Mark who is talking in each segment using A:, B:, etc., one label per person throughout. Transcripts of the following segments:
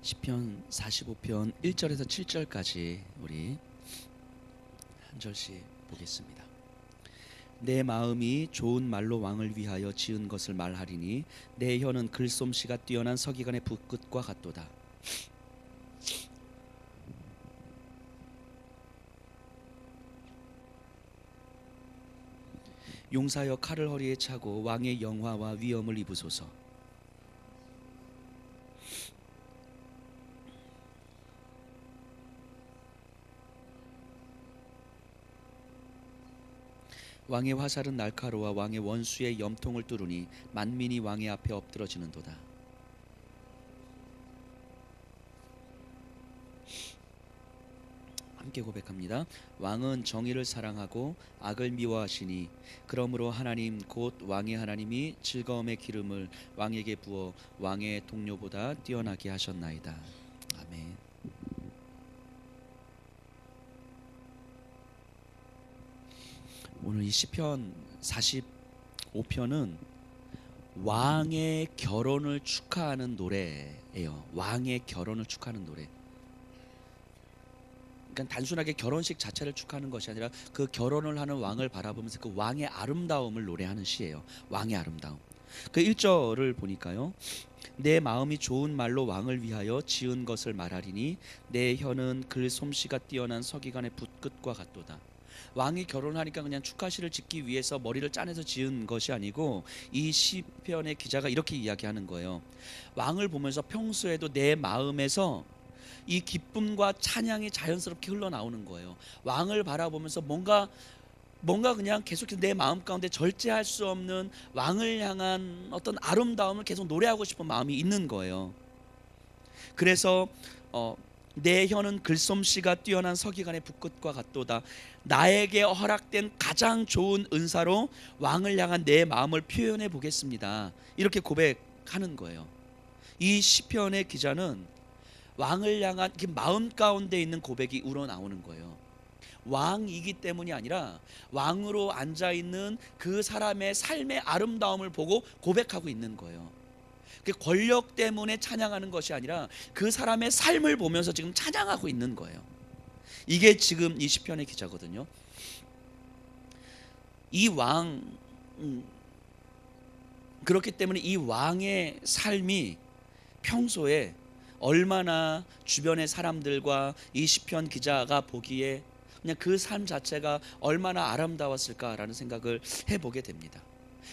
A: 시편 45편 1절에서 7절까지 우리 한 절씩 보겠습니다. 내 마음이 좋은 말로 왕을 위하여 지은 것을 말하리니 내 혀는 글솜씨가 뛰어난 서기관의 붓끝과 같도다. 용사여 칼을 허리에 차고 왕의 영화와 위엄을 입으소서. 왕의 화살은 날카로워 왕의 원수의 염통을 뚫으니 만민이 왕의 앞에 엎드러지는도다. 함께 고백합니다. 왕은 정의를 사랑하고 악을 미워하시니 그러므로 하나님 곧 왕의 하나님이 즐거움의 기름을 왕에게 부어 왕의 동료보다 뛰어나게 하셨나이다. 아멘. 오늘 이 시편 45편은 왕의 결혼을 축하하는 노래예요. 왕의 결혼을 축하하는 노래. 그러니까 단순하게 결혼식 자체를 축하하는 것이 아니라 그 결혼을 하는 왕을 바라보면서 그 왕의 아름다움을 노래하는 시예요. 왕의 아름다움. 그 1절을 보니까요. 내 마음이 좋은 말로 왕을 위하여 지은 것을 말하리니 내 혀는 글 솜씨가 뛰어난 서기관의 붓끝과 같도다. 왕이 결혼하니까 그냥 축하시를 짓기 위해서 머리를 짜내서 지은 것이 아니고 이 시편의 기자가 이렇게 이야기하는 거예요. 왕을 보면서 평소에도 내 마음에서 이 기쁨과 찬양이 자연스럽게 흘러나오는 거예요. 왕을 바라보면서 뭔가 그냥 계속해서 내 마음 가운데 절제할 수 없는 왕을 향한 어떤 아름다움을 계속 노래하고 싶은 마음이 있는 거예요. 그래서 내 혀는 글솜씨가 뛰어난 서기관의 붓끝과 같도다. 나에게 허락된 가장 좋은 은사로 왕을 향한 내 마음을 표현해 보겠습니다. 이렇게 고백하는 거예요. 이 시편의 기자는 왕을 향한 그 마음 가운데 있는 고백이 우러나오는 거예요. 왕이기 때문이 아니라 왕으로 앉아있는 그 사람의 삶의 아름다움을 보고 고백하고 있는 거예요. 그 권력 때문에 찬양하는 것이 아니라 그 사람의 삶을 보면서 지금 찬양하고 있는 거예요. 이게 지금 이 시편의 기자거든요. 이 왕, 그렇기 때문에 이 왕의 삶이 평소에 얼마나 주변의 사람들과 이 시편 기자가 보기에 그냥 그 삶 자체가 얼마나 아름다웠을까라는 생각을 해보게 됩니다.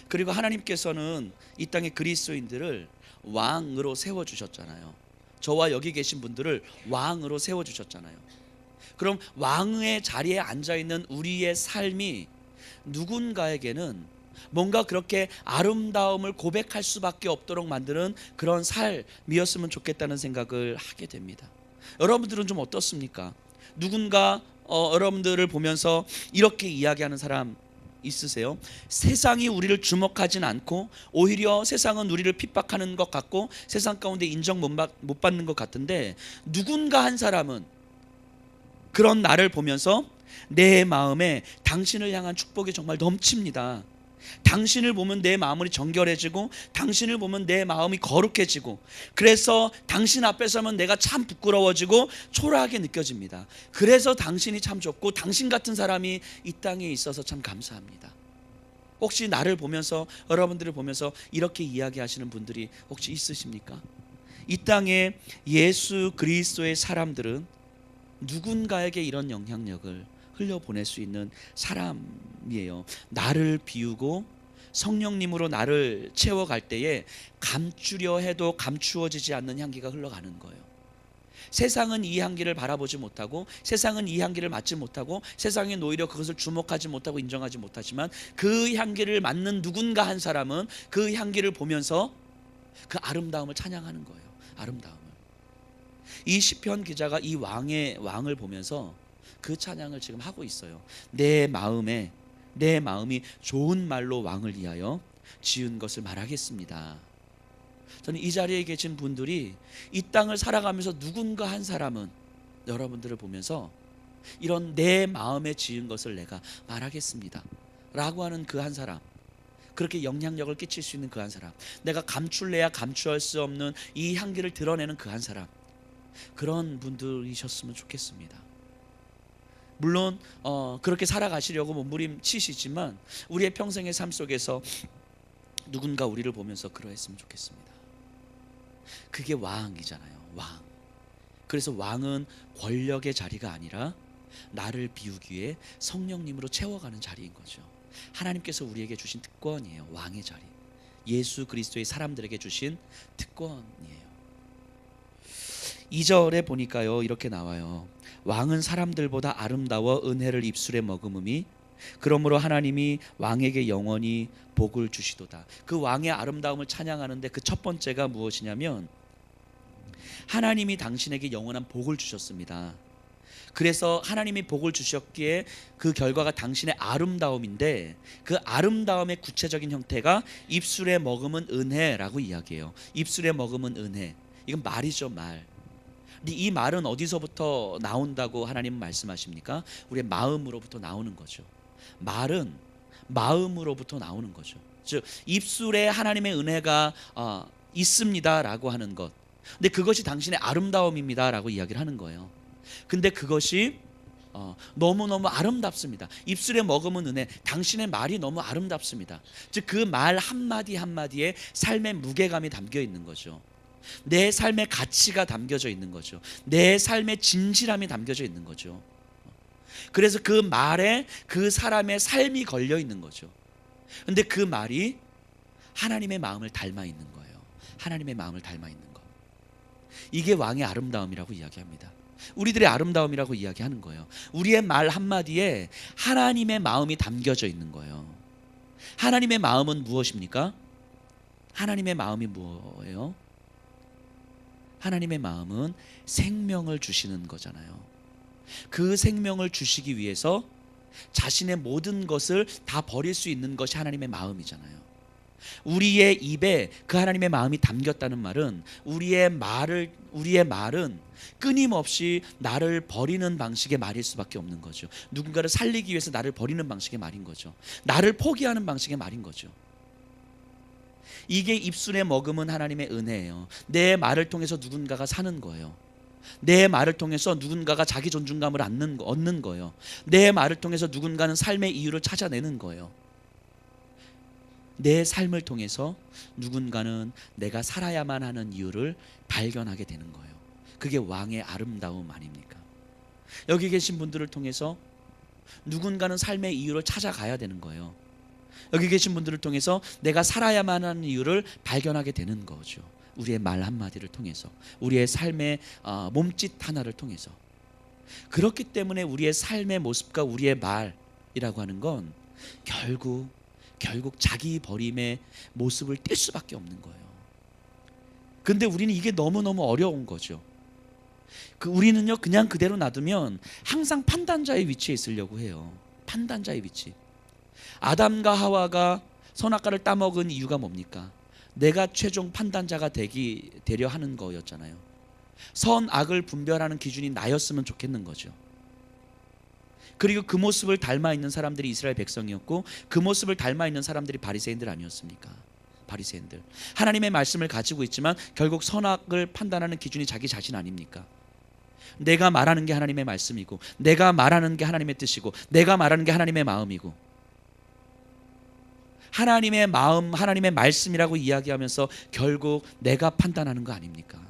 A: 그리고 하나님께서는 이 땅의 그리스도인들을 왕으로 세워주셨잖아요. 저와 여기 계신 분들을 왕으로 세워주셨잖아요. 그럼 왕의 자리에 앉아있는 우리의 삶이 누군가에게는 뭔가 그렇게 아름다움을 고백할 수밖에 없도록 만드는 그런 삶이었으면 좋겠다는 생각을 하게 됩니다. 여러분들은 좀 어떻습니까? 누군가 여러분들을 보면서 이렇게 이야기하는 사람 있으세요? 세상이 우리를 주목하진 않고 오히려 세상은 우리를 핍박하는 것 같고 세상 가운데 인정 못 받는 것 같은데 누군가 한 사람은 그런 나를 보면서 내 마음에 당신을 향한 축복이 정말 넘칩니다. 당신을 보면 내 마음이 정결해지고 당신을 보면 내 마음이 거룩해지고 그래서 당신 앞에 서면 내가 참 부끄러워지고 초라하게 느껴집니다. 그래서 당신이 참 좋고 당신 같은 사람이 이 땅에 있어서 참 감사합니다. 혹시 나를 보면서 여러분들을 보면서 이렇게 이야기하시는 분들이 혹시 있으십니까? 이 땅에 예수 그리스도의 사람들은 누군가에게 이런 영향력을 흘려보낼 수 있는 사람이에요. 나를 비우고 성령님으로 나를 채워갈 때에 감추려 해도 감추어지지 않는 향기가 흘러가는 거예요. 세상은 이 향기를 바라보지 못하고 세상은 이 향기를 맡지 못하고 세상은 오히려 그것을 주목하지 못하고 인정하지 못하지만 그 향기를 맡는 누군가 한 사람은 그 향기를 보면서 그 아름다움을 찬양하는 거예요. 아름다움을. 이 시편 기자가 이 왕을 보면서 그 찬양을 지금 하고 있어요. 내 마음이 좋은 말로 왕을 위하여 지은 것을 말하겠습니다. 저는 이 자리에 계신 분들이 이 땅을 살아가면서 누군가 한 사람은 여러분들을 보면서 이런 내 마음에 지은 것을 내가 말하겠습니다 라고 하는 그 한 사람, 그렇게 영향력을 끼칠 수 있는 그 한 사람, 내가 감출래야 감추할 수 없는 이 향기를 드러내는 그 한 사람, 그런 분들이셨으면 좋겠습니다. 물론 그렇게 살아가시려고 몸부림치시지만 우리의 평생의 삶 속에서 누군가 우리를 보면서 그러했으면 좋겠습니다. 그게 왕이잖아요. 왕. 그래서 왕은 권력의 자리가 아니라 나를 비우기 위해 성령님으로 채워가는 자리인 거죠. 하나님께서 우리에게 주신 특권이에요. 왕의 자리. 예수 그리스도의 사람들에게 주신 특권이에요. 2절에 보니까요, 이렇게 나와요. 왕은 사람들보다 아름다워 은혜를 입술에 머금음이, 그러므로 하나님이 왕에게 영원히 복을 주시도다. 그 왕의 아름다움을 찬양하는데 그 첫 번째가 무엇이냐면 하나님이 당신에게 영원한 복을 주셨습니다. 그래서 하나님이 복을 주셨기에 그 결과가 당신의 아름다움인데, 그 아름다움의 구체적인 형태가 입술에 머금은 은혜라고 이야기해요. 입술에 머금은 은혜. 이건 말이죠, 말. 근데 이 말은 어디서부터 나온다고 하나님은 말씀하십니까? 우리의 마음으로부터 나오는 거죠. 말은 마음으로부터 나오는 거죠. 즉 입술에 하나님의 은혜가 있습니다라고 하는 것. 근데 그것이 당신의 아름다움입니다라고 이야기를 하는 거예요. 근데 그것이 너무너무 아름답습니다. 입술에 머금은 은혜, 당신의 말이 너무 아름답습니다. 즉 그 말 한마디 한마디에 삶의 무게감이 담겨 있는 거죠. 내 삶의 가치가 담겨져 있는 거죠. 내 삶의 진실함이 담겨져 있는 거죠. 그래서 그 말에 그 사람의 삶이 걸려 있는 거죠. 근데 그 말이 하나님의 마음을 닮아 있는 거예요. 하나님의 마음을 닮아 있는 것. 이게 왕의 아름다움이라고 이야기합니다. 우리들의 아름다움이라고 이야기하는 거예요. 우리의 말 한마디에 하나님의 마음이 담겨져 있는 거예요. 하나님의 마음은 무엇입니까? 하나님의 마음이 뭐예요? 하나님의 마음은 생명을 주시는 거잖아요. 그 생명을 주시기 위해서 자신의 모든 것을 다 버릴 수 있는 것이 하나님의 마음이잖아요. 우리의 입에 그 하나님의 마음이 담겼다는 말은 우리의 말은 끊임없이 나를 버리는 방식의 말일 수밖에 없는 거죠. 누군가를 살리기 위해서 나를 버리는 방식의 말인 거죠. 나를 포기하는 방식의 말인 거죠. 이게 입술에 머금은 하나님의 은혜예요. 내 말을 통해서 누군가가 사는 거예요. 내 말을 통해서 누군가가 자기 존중감을 얻는 거예요. 내 말을 통해서 누군가는 삶의 이유를 찾아내는 거예요. 내 삶을 통해서 누군가는 내가 살아야만 하는 이유를 발견하게 되는 거예요. 그게 왕의 아름다움 아닙니까? 여기 계신 분들을 통해서 누군가는 삶의 이유를 찾아가야 되는 거예요. 여기 계신 분들을 통해서 내가 살아야만 하는 이유를 발견하게 되는 거죠. 우리의 말 한마디를 통해서, 우리의 삶의 몸짓 하나를 통해서. 그렇기 때문에 우리의 삶의 모습과 우리의 말이라고 하는 건 결국 자기 버림의 모습을 띌 수밖에 없는 거예요. 근데 우리는 이게 너무너무 어려운 거죠. 우리는요, 그냥 그대로 놔두면 항상 판단자의 위치에 있으려고 해요. 판단자의 위치. 아담과 하와가 선악과를 따먹은 이유가 뭡니까? 내가 최종 판단자가 되려 하는 거였잖아요. 선악을 분별하는 기준이 나였으면 좋겠는 거죠. 그리고 그 모습을 닮아 있는 사람들이 이스라엘 백성이었고, 그 모습을 닮아 있는 사람들이 바리새인들 아니었습니까? 바리새인들. 하나님의 말씀을 가지고 있지만 결국 선악을 판단하는 기준이 자기 자신 아닙니까? 내가 말하는 게 하나님의 말씀이고, 내가 말하는 게 하나님의 뜻이고, 내가 말하는 게 하나님의 마음이고, 하나님의 마음, 하나님의 말씀이라고 이야기하면서 결국 내가 판단하는 거 아닙니까?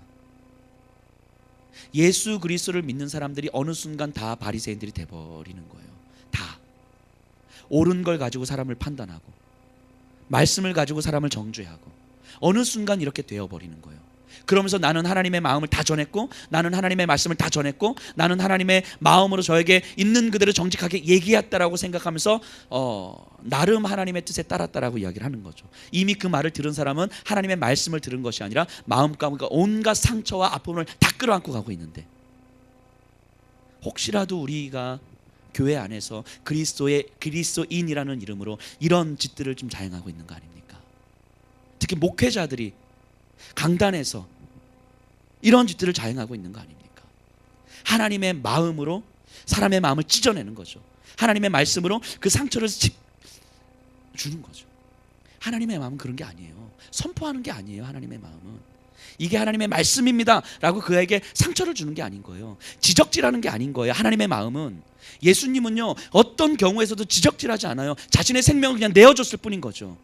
A: 예수 그리스도를 믿는 사람들이 어느 순간 다 바리새인들이 돼버리는 거예요. 다 옳은 걸 가지고 사람을 판단하고, 말씀을 가지고 사람을 정죄하고, 어느 순간 이렇게 되어버리는 거예요. 그러면서 나는 하나님의 마음을 다 전했고, 나는 하나님의 말씀을 다 전했고, 나는 하나님의 마음으로 저에게 있는 그대로 정직하게 얘기했다라고 생각하면서 나름 하나님의 뜻에 따랐다라고 이야기를 하는 거죠. 이미 그 말을 들은 사람은 하나님의 말씀을 들은 것이 아니라 마음과 온갖 상처와 아픔을 다 끌어안고 가고 있는데, 혹시라도 우리가 교회 안에서 그리스도인이라는 이름으로 이런 짓들을 좀 자행하고 있는 거 아닙니까? 특히 목회자들이 강단에서 이런 짓들을 자행하고 있는 거 아닙니까? 하나님의 마음으로 사람의 마음을 찢어내는 거죠. 하나님의 말씀으로 그 상처를 주는 거죠. 하나님의 마음은 그런 게 아니에요. 선포하는 게 아니에요. 하나님의 마음은 이게 하나님의 말씀입니다 라고 그에게 상처를 주는 게 아닌 거예요. 지적질하는 게 아닌 거예요. 하나님의 마음은, 예수님은요 어떤 경우에서도 지적질하지 않아요. 자신의 생명을 그냥 내어줬을 뿐인 거죠.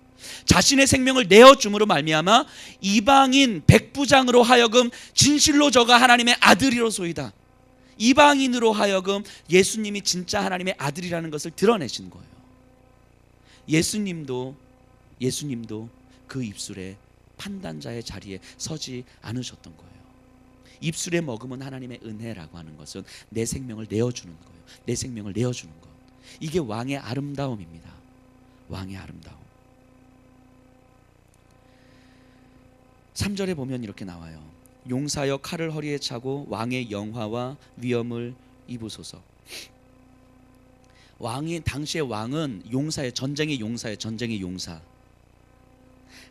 A: 자신의 생명을 내어줌으로 말미암아 이방인 백부장으로 하여금 진실로 저가 하나님의 아들이로소이다, 이방인으로 하여금 예수님이 진짜 하나님의 아들이라는 것을 드러내신 거예요. 예수님도 그 입술에 판단자의 자리에 서지 않으셨던 거예요. 입술에 머금은 하나님의 은혜라고 하는 것은 내 생명을 내어주는 거예요. 내 생명을 내어주는 것. 이게 왕의 아름다움입니다. 왕의 아름다움. 3절에 보면 이렇게 나와요. 용사여 칼을 허리에 차고 왕의 영화와 위엄을 입으소서. 당시의 왕은 용사예요. 전쟁의 용사예요. 전쟁의 용사.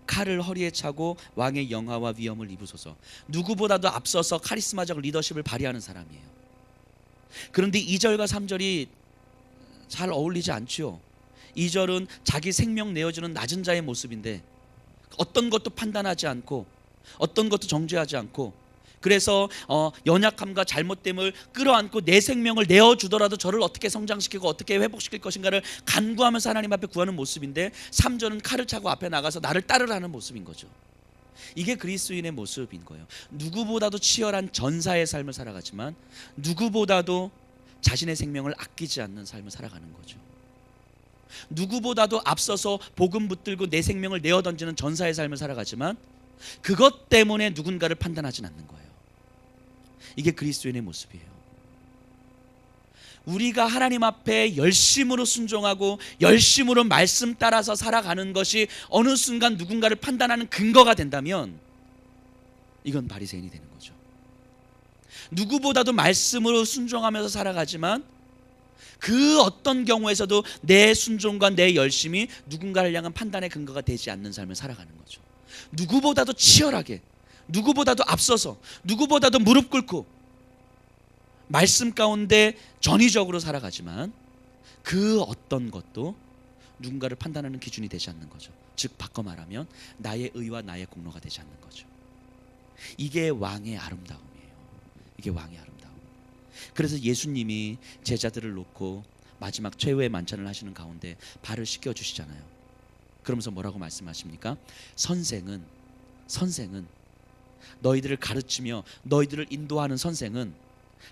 A: 칼을 허리에 차고 왕의 영화와 위엄을 입으소서. 누구보다도 앞서서 카리스마적 리더십을 발휘하는 사람이에요. 그런데 2절과 3절이 잘 어울리지 않죠. 2절은 자기 생명 내어주는 낮은 자의 모습인데 어떤 것도 판단하지 않고 어떤 것도 정죄하지 않고, 그래서 연약함과 잘못됨을 끌어안고 내 생명을 내어주더라도 저를 어떻게 성장시키고 어떻게 회복시킬 것인가를 간구하면서 하나님 앞에 구하는 모습인데, 3절은 칼을 차고 앞에 나가서 나를 따르라는 모습인 거죠. 이게 그리스도인의 모습인 거예요. 누구보다도 치열한 전사의 삶을 살아가지만 누구보다도 자신의 생명을 아끼지 않는 삶을 살아가는 거죠. 누구보다도 앞서서 복음 붙들고 내 생명을 내어던지는 전사의 삶을 살아가지만 그것 때문에 누군가를 판단하진 않는 거예요. 이게 그리스도인의 모습이에요. 우리가 하나님 앞에 열심으로 순종하고 열심으로 말씀 따라서 살아가는 것이 어느 순간 누군가를 판단하는 근거가 된다면 이건 바리새인이 되는 거죠. 누구보다도 말씀으로 순종하면서 살아가지만 그 어떤 경우에서도 내 순종과 내 열심이 누군가를 향한 판단의 근거가 되지 않는 삶을 살아가는 거죠. 누구보다도 치열하게, 누구보다도 앞서서, 누구보다도 무릎 꿇고 말씀 가운데 전위적으로 살아가지만 그 어떤 것도 누군가를 판단하는 기준이 되지 않는 거죠. 즉 바꿔 말하면 나의 의와 나의 공로가 되지 않는 거죠. 이게 왕의 아름다움이에요. 이게 왕의 아름다움. 그래서 예수님이 제자들을 놓고 마지막 최후의 만찬을 하시는 가운데 발을 씻겨주시잖아요. 그러면서 뭐라고 말씀하십니까? 선생은 너희들을 가르치며 너희들을 인도하는 선생은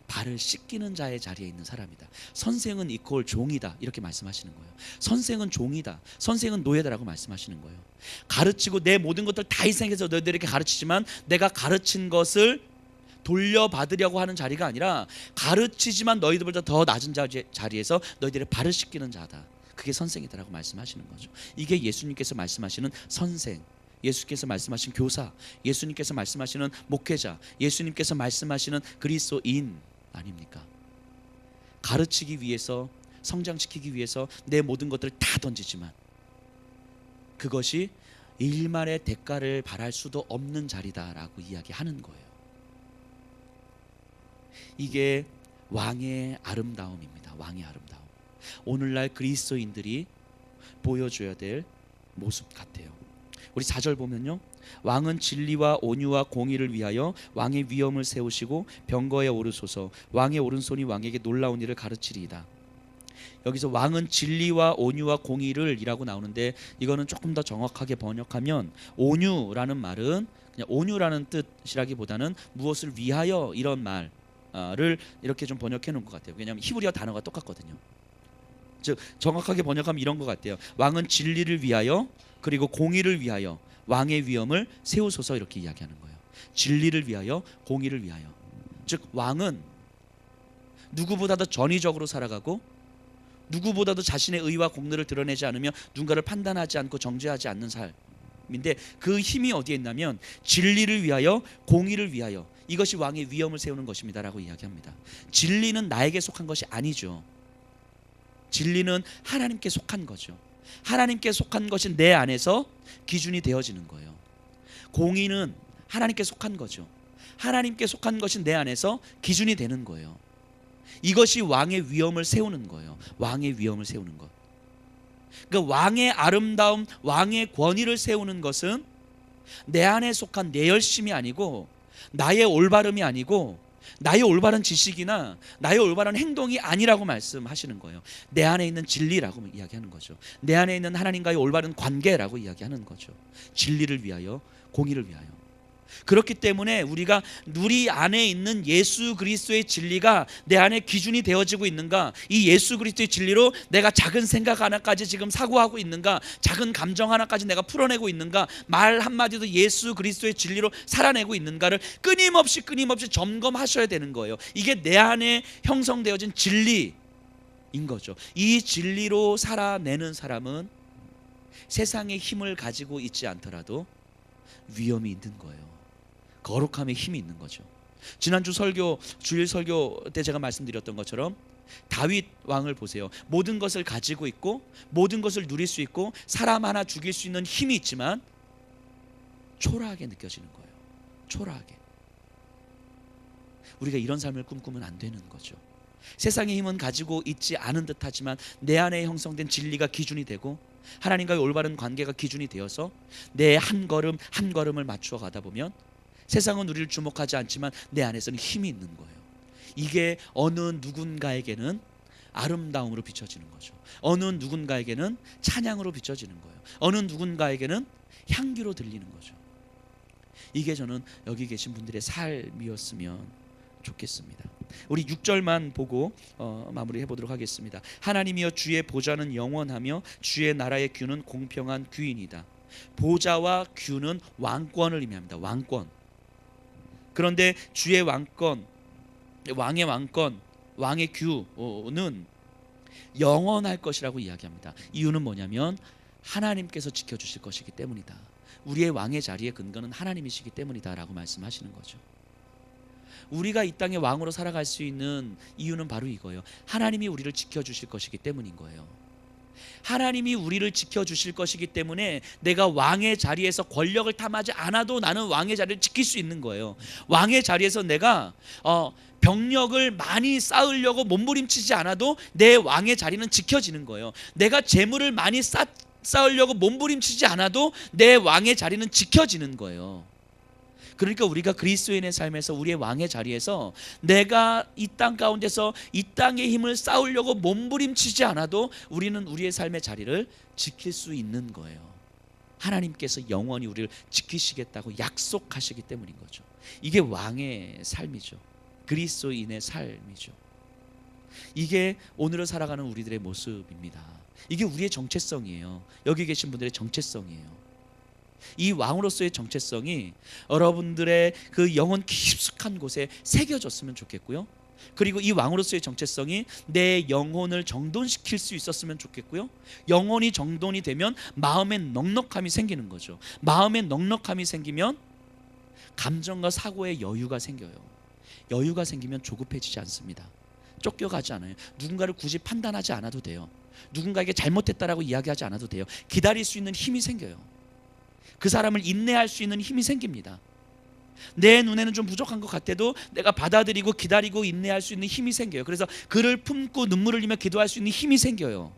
A: 발을 씻기는 자의 자리에 있는 사람이다. 선생은 이퀄 종이다, 이렇게 말씀하시는 거예요. 선생은 종이다, 선생은 노예다라고 말씀하시는 거예요. 가르치고 내 모든 것들 다 희생해서 너희들에게 가르치지만 내가 가르친 것을 돌려받으려고 하는 자리가 아니라 가르치지만 너희들보다 더 낮은 자리에서 너희들의 발을 씻기는 자다. 그게 선생이다라고 말씀하시는 거죠. 이게 예수님께서 말씀하시는 선생, 예수님께서 말씀하신 교사, 예수님께서 말씀하시는 목회자, 예수님께서 말씀하시는 그리스도인 아닙니까? 가르치기 위해서, 성장시키기 위해서 내 모든 것들을 다 던지지만 그것이 일말의 대가를 바랄 수도 없는 자리다라고 이야기하는 거예요. 이게 왕의 아름다움입니다. 왕의 아름다움. 오늘날 그리스도인들이 보여줘야 될 모습 같아요. 우리 4절 보면요, 왕은 진리와 온유와 공의를 위하여 왕의 위엄을 세우시고 병거에 오르소서. 왕의 오른손이 왕에게 놀라운 일을 가르치리이다. 여기서 왕은 진리와 온유와 공의를 이라고 나오는데, 이거는 조금 더 정확하게 번역하면 온유라는 말은 그냥 온유라는 뜻이라기보다는 무엇을 위하여 이런 말을 이렇게 좀 번역해 놓은 것 같아요. 왜냐하면 히브리어 단어가 똑같거든요. 즉 정확하게 번역하면 이런 것 같아요. 왕은 진리를 위하여 그리고 공의를 위하여 왕의 위엄을 세우소서, 이렇게 이야기하는 거예요. 진리를 위하여 공의를 위하여. 즉 왕은 누구보다도 전위적으로 살아가고 누구보다도 자신의 의와 공로를 드러내지 않으며 누군가를 판단하지 않고 정죄하지 않는 삶인데, 그 힘이 어디에 있냐면 진리를 위하여 공의를 위하여, 이것이 왕의 위엄을 세우는 것입니다 라고 이야기합니다. 진리는 나에게 속한 것이 아니죠. 진리는 하나님께 속한 거죠. 하나님께 속한 것이 내 안에서 기준이 되어지는 거예요. 공의는 하나님께 속한 거죠. 하나님께 속한 것이 내 안에서 기준이 되는 거예요. 이것이 왕의 위엄을 세우는 거예요. 왕의 위엄을 세우는 것. 그러니까 왕의 아름다움, 왕의 권위를 세우는 것은 내 안에 속한 내 열심이 아니고 나의 올바름이 아니고 나의 올바른 지식이나 나의 올바른 행동이 아니라고 말씀하시는 거예요. 내 안에 있는 진리라고 이야기하는 거죠. 내 안에 있는 하나님과의 올바른 관계라고 이야기하는 거죠. 진리를 위하여, 공의를 위하여. 그렇기 때문에 우리가 우리 안에 있는 예수 그리스도의 진리가 내 안에 기준이 되어지고 있는가, 이 예수 그리스도의 진리로 내가 작은 생각 하나까지 지금 사고하고 있는가, 작은 감정 하나까지 내가 풀어내고 있는가, 말 한마디도 예수 그리스도의 진리로 살아내고 있는가를 끊임없이 점검하셔야 되는 거예요. 이게 내 안에 형성되어진 진리인 거죠. 이 진리로 살아내는 사람은 세상의 힘을 가지고 있지 않더라도 위험이 있는 거예요. 거룩함의 힘이 있는 거죠. 지난주 설교, 주일 설교 때 제가 말씀드렸던 것처럼 다윗 왕을 보세요. 모든 것을 가지고 있고 모든 것을 누릴 수 있고 사람 하나 죽일 수 있는 힘이 있지만 초라하게 느껴지는 거예요. 초라하게. 우리가 이런 삶을 꿈꾸면 안 되는 거죠. 세상의 힘은 가지고 있지 않은 듯하지만 내 안에 형성된 진리가 기준이 되고 하나님과의 올바른 관계가 기준이 되어서 내 한 걸음 한 걸음을 맞추어 가다 보면 세상은 우리를 주목하지 않지만 내 안에서는 힘이 있는 거예요. 이게 어느 누군가에게는 아름다움으로 비춰지는 거죠. 어느 누군가에게는 찬양으로 비춰지는 거예요. 어느 누군가에게는 향기로 들리는 거죠. 이게 저는 여기 계신 분들의 삶이었으면 좋겠습니다. 우리 6절만 보고 마무리해 보도록 하겠습니다. 하나님이여 주의 보좌는 영원하며 주의 나라의 규는 공평한 규이니이다. 보좌와 규는 왕권을 의미합니다. 왕권. 그런데 주의 왕권, 왕의 왕권, 왕의 규는 영원할 것이라고 이야기합니다. 이유는 뭐냐면 하나님께서 지켜주실 것이기 때문이다. 우리의 왕의 자리의 근거는 하나님이시기 때문이다 라고 말씀하시는 거죠. 우리가 이 땅에 왕으로 살아갈 수 있는 이유는 바로 이거예요. 하나님이 우리를 지켜주실 것이기 때문인 거예요. 하나님이 우리를 지켜주실 것이기 때문에 내가 왕의 자리에서 권력을 탐하지 않아도 나는 왕의 자리를 지킬 수 있는 거예요. 왕의 자리에서 내가 병력을 많이 쌓으려고 몸부림치지 않아도 내 왕의 자리는 지켜지는 거예요. 내가 재물을 많이 쌓으려고 몸부림치지 않아도 내 왕의 자리는 지켜지는 거예요. 그러니까 우리가 그리스도인의 삶에서 우리의 왕의 자리에서 내가 이 땅 가운데서 이 땅의 힘을 쌓으려고 몸부림치지 않아도 우리는 우리의 삶의 자리를 지킬 수 있는 거예요. 하나님께서 영원히 우리를 지키시겠다고 약속하시기 때문인 거죠. 이게 왕의 삶이죠. 그리스도인의 삶이죠. 이게 오늘을 살아가는 우리들의 모습입니다. 이게 우리의 정체성이에요. 여기 계신 분들의 정체성이에요. 이 왕으로서의 정체성이 여러분들의 그 영혼 깊숙한 곳에 새겨졌으면 좋겠고요. 그리고 이 왕으로서의 정체성이 내 영혼을 정돈시킬 수 있었으면 좋겠고요. 영혼이 정돈이 되면 마음에 넉넉함이 생기는 거죠. 마음에 넉넉함이 생기면 감정과 사고에 여유가 생겨요. 여유가 생기면 조급해지지 않습니다. 쫓겨가지 않아요. 누군가를 굳이 판단하지 않아도 돼요. 누군가에게 잘못했다라고 이야기하지 않아도 돼요. 기다릴 수 있는 힘이 생겨요. 그 사람을 인내할 수 있는 힘이 생깁니다. 내 눈에는 좀 부족한 것 같아도 내가 받아들이고 기다리고 인내할 수 있는 힘이 생겨요. 그래서 그를 품고 눈물을 흘리며 기도할 수 있는 힘이 생겨요.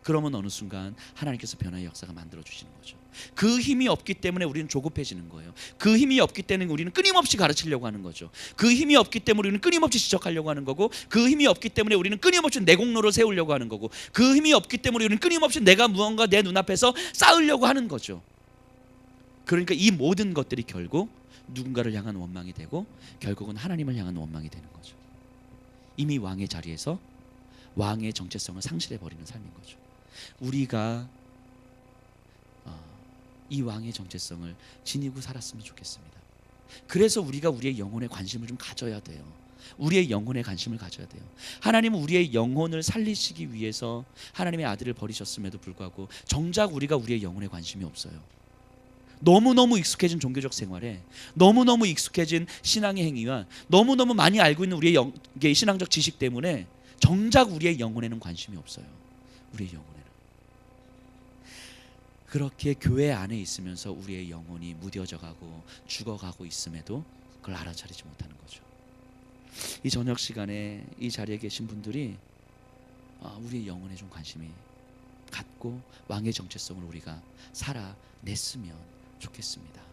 A: 그러면 어느 순간 하나님께서 변화의 역사가 만들어 주시는 거죠. 그 힘이 없기 때문에 우리는 조급해지는 거예요. 그 힘이 없기 때문에 우리는 끊임없이 가르치려고 하는 거죠. 그 힘이 없기 때문에 우리는 끊임없이 지적하려고 하는 거고, 그 힘이 없기 때문에 우리는 끊임없이 내공로를 세우려고 하는 거고, 그 힘이 없기 때문에 우리는 끊임없이 내가 무언가 내 눈앞에서 쌓으려고 하는 거죠. 그러니까 이 모든 것들이 결국 누군가를 향한 원망이 되고 결국은 하나님을 향한 원망이 되는 거죠. 이미 왕의 자리에서 왕의 정체성을 상실해버리는 삶인 거죠. 우리가 이 왕의 정체성을 지니고 살았으면 좋겠습니다. 그래서 우리가 우리의 영혼에 관심을 좀 가져야 돼요. 우리의 영혼에 관심을 가져야 돼요. 하나님은 우리의 영혼을 살리시기 위해서 하나님의 아들을 버리셨음에도 불구하고 정작 우리가 우리의 영혼에 관심이 없어요. 너무너무 익숙해진 종교적 생활에, 너무너무 익숙해진 신앙의 행위와 너무너무 많이 알고 있는 우리의 신앙적 지식 때문에 정작 우리의 영혼에는 관심이 없어요. 우리의 영혼에는. 그렇게 교회 안에 있으면서 우리의 영혼이 무뎌져가고 죽어가고 있음에도 그걸 알아차리지 못하는 거죠. 이 저녁 시간에 이 자리에 계신 분들이 우리의 영혼에 좀 관심이 갖고 왕의 정체성을 우리가 살아냈으면 좋겠습니다.